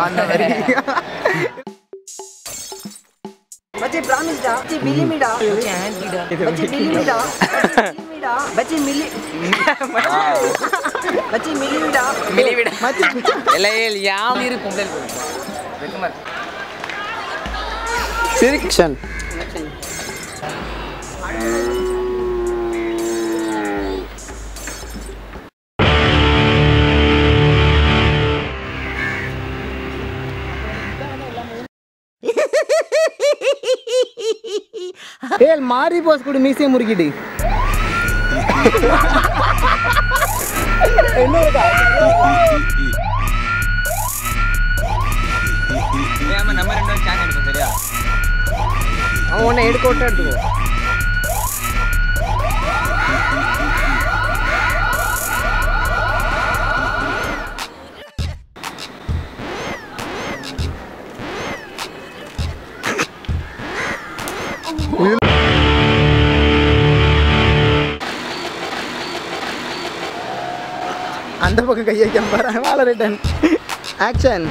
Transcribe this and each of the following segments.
அந்த மாதிரி बच्चे प्रॉमिस डा बच्चे बिली मिडा बच्चे बिली मिडा बच्चे मिली बच्चे मिली मिडा இல்ல யாம் இரு பொம்பளை வெக்கமா செலக்ஷன் ஏய் மாரி போஸ் கூட மீசை முறுக்கிடு என்னடா ஏமா நம்ம ரெண்டு பேரும் சான்ஸ் எடுப்போம் சரியா அவன் உன்னை எடுக்க எடுத்துக்கோ அந்த பக்கம் கையை வைக்காம வாழ ரிட்டன் ஆக்ஷன்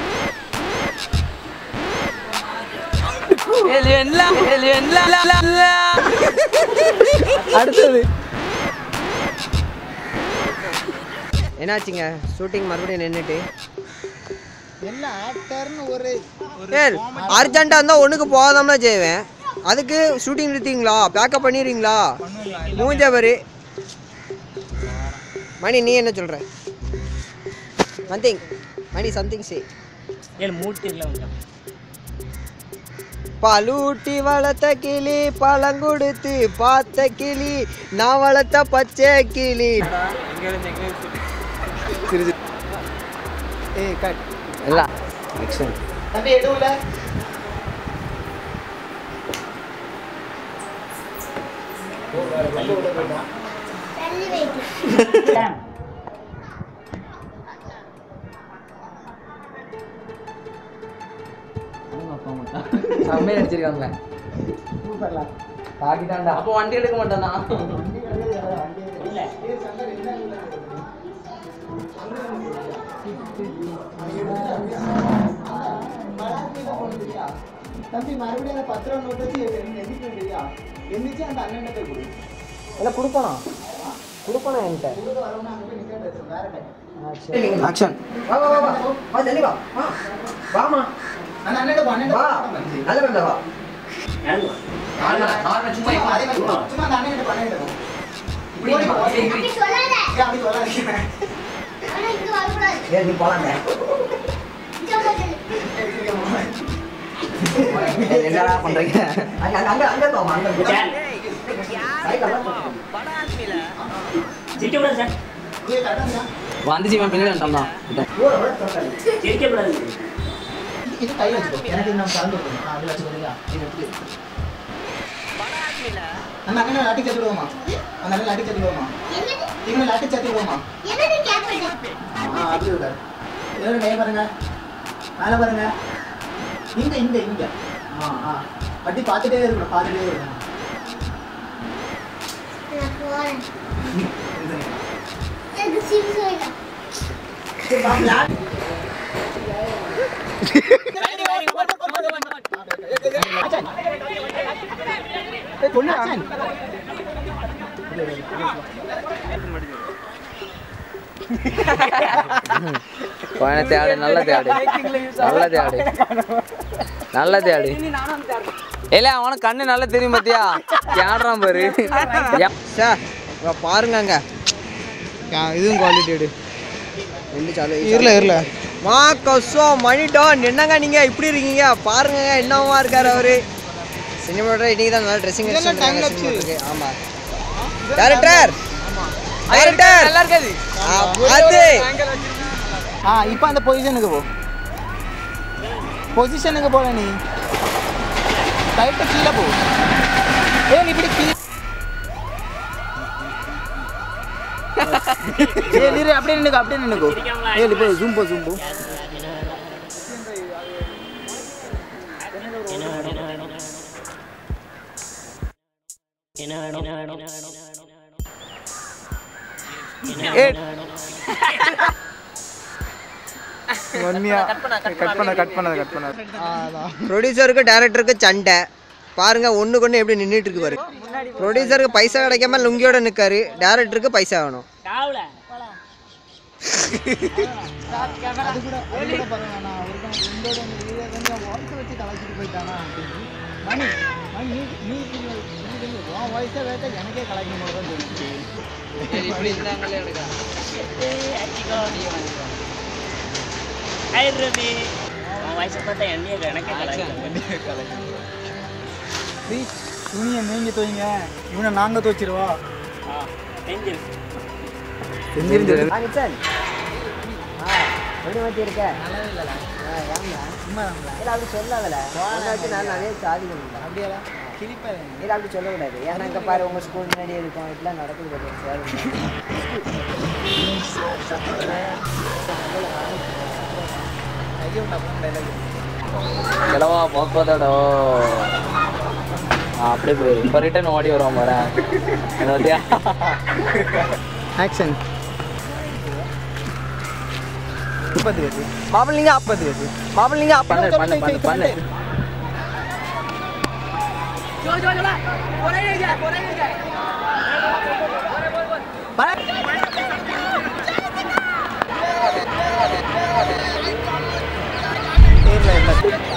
அடுத்தது என்னாச்சுங்க ஷூட்டிங் மறுபடியும் நின்றுட்டு என்ன ஆக்டர்னு ஒரு அர்ஜென்ட்டாக இருந்தால் ஒன்றுக்கு போகாதாம்னா செய்வேன் அதுக்கு ஷூட்டிங் நிறுத்திங்களா பேக்கப் பண்ணிடுறீங்களா மூஞ்ச பாரு மணி நீ என்ன சொல்கிற நத்திங் மணி சம்திங் சே பலூட்டி வளர்த்த கிளி பழம் கொடுத்து பார்த்த கிளி நான் வளர்த்த பச்சை கிளி ஏய் கட் இல்ல ஆக்ஷன் தம்பி எடுவுல செம்மையா நடிச்சிருக்காங்க பாக்கிட்டான்டா அப்போ வண்டி எடுக்க மாட்டானா தம்பி மறுபடியும் அந்த 10 ரூபா நோட் வச்சு எந்திரிக்கிறியா எந்திரிச்சு அந்த அண்ணன்ட்ட போய் கொடு இல்லை கொடுப்பணும் என்கிட்ட ஆக்ஷன் வா வா வா வா ஜல்லி வா வாமா அந்த அண்ணன்ட்ட வா நல்ல பண்ணல வா சும்மா அந்த அண்ணன்ட்ட பண்ணிட்டு அப்படி சொல்லாதீங்க ஏய் நீ போலாங்க என்னடா பண்றீங்க அங்க அங்க போமா அங்க வந்துச்சு இவன் பின்னாடி வந்துட்டான் இது கையில வச்சுக்கோ எனக்கு நான் கலந்து கொடுக்கணும் அது வச்சுக்கோங்க இது எடுத்து அந்த அண்ணனை லாட்டி சத்துடுவோமா அந்த அண்ணனை லாட்டி சத்துடுவோமா இவனை லாட்டி சத்துடுவோமா அப்படி விடாது இதோட நே பாருங்க மேலே பாருங்க இங்க இங்க இங்க அப்படி பார்த்துட்டே இருக்கணும் பார்த்துட்டே இருக்கணும் தேடு நல்ல தேடு இல்ல அவனுக்கு கண்ணு நல்லா தெரியும் பாத்தியா தேடுறான் பாரு பாருங்க இதுவும் குவாலிட்டி எடு இருல மா கசோ மணிடான் என்னங்க நீங்க இப்படி இருக்கீங்க பாருங்க என்னவா இருக்காரு அவரு சினிமாவோட இன்னைக்கு தான் நல்ல ட்ரெஸ்ஸிங் இருக்கு ஆமா டைரக்டர் நல்லா இருக்காது அது இப்போ அந்த பொசிஷனுக்கு போல நீ டைரக்டா கீழே போ நீ இப்படி கீழே அப்படியே நின்னுக்கோ இப்போ ஜூம் போ ப்ரொடியூசருக்கு டேரக்டருக்கு சண்டை பாருங்க, ஒண்ணுக்கு ஒன்று எப்படி நின்றுட்டு இருக்கு பாரு. ப்ரொடியூசருக்கு பைசா கிடைக்காம லுங்கியோட நிற்காரு, டேரக்டருக்கு பைசா வேணும். எனக்கே கலாய்க்கும் போது தான் தெரிஞ்சு துணியை நீங்க துவைங்க, இவனை நாங்க துவைச்சிருவா. எப்படி இருக்க? அப்படி சொல்லாதல, நான் நிறைய சாதிக்கணும். அப்படியா இல்லை, அப்படி சொல்லக்கூடாது. ஏன்னா இங்கே பாரு, உங்கள் ஸ்கூல் முன்னாடியே இருக்கும், இப்படிலாம் நடக்குது. கிளவா போக்கோதடோ அப்படியே போயிரு. இப்போ ரிட்டர்ன் ஓடி வருவோம் வரேன். என்ன ஆக்ஷன். மாப்பிள்ள நீங்க மாப்பிள்ள நீங்க பண்ணு இல்ல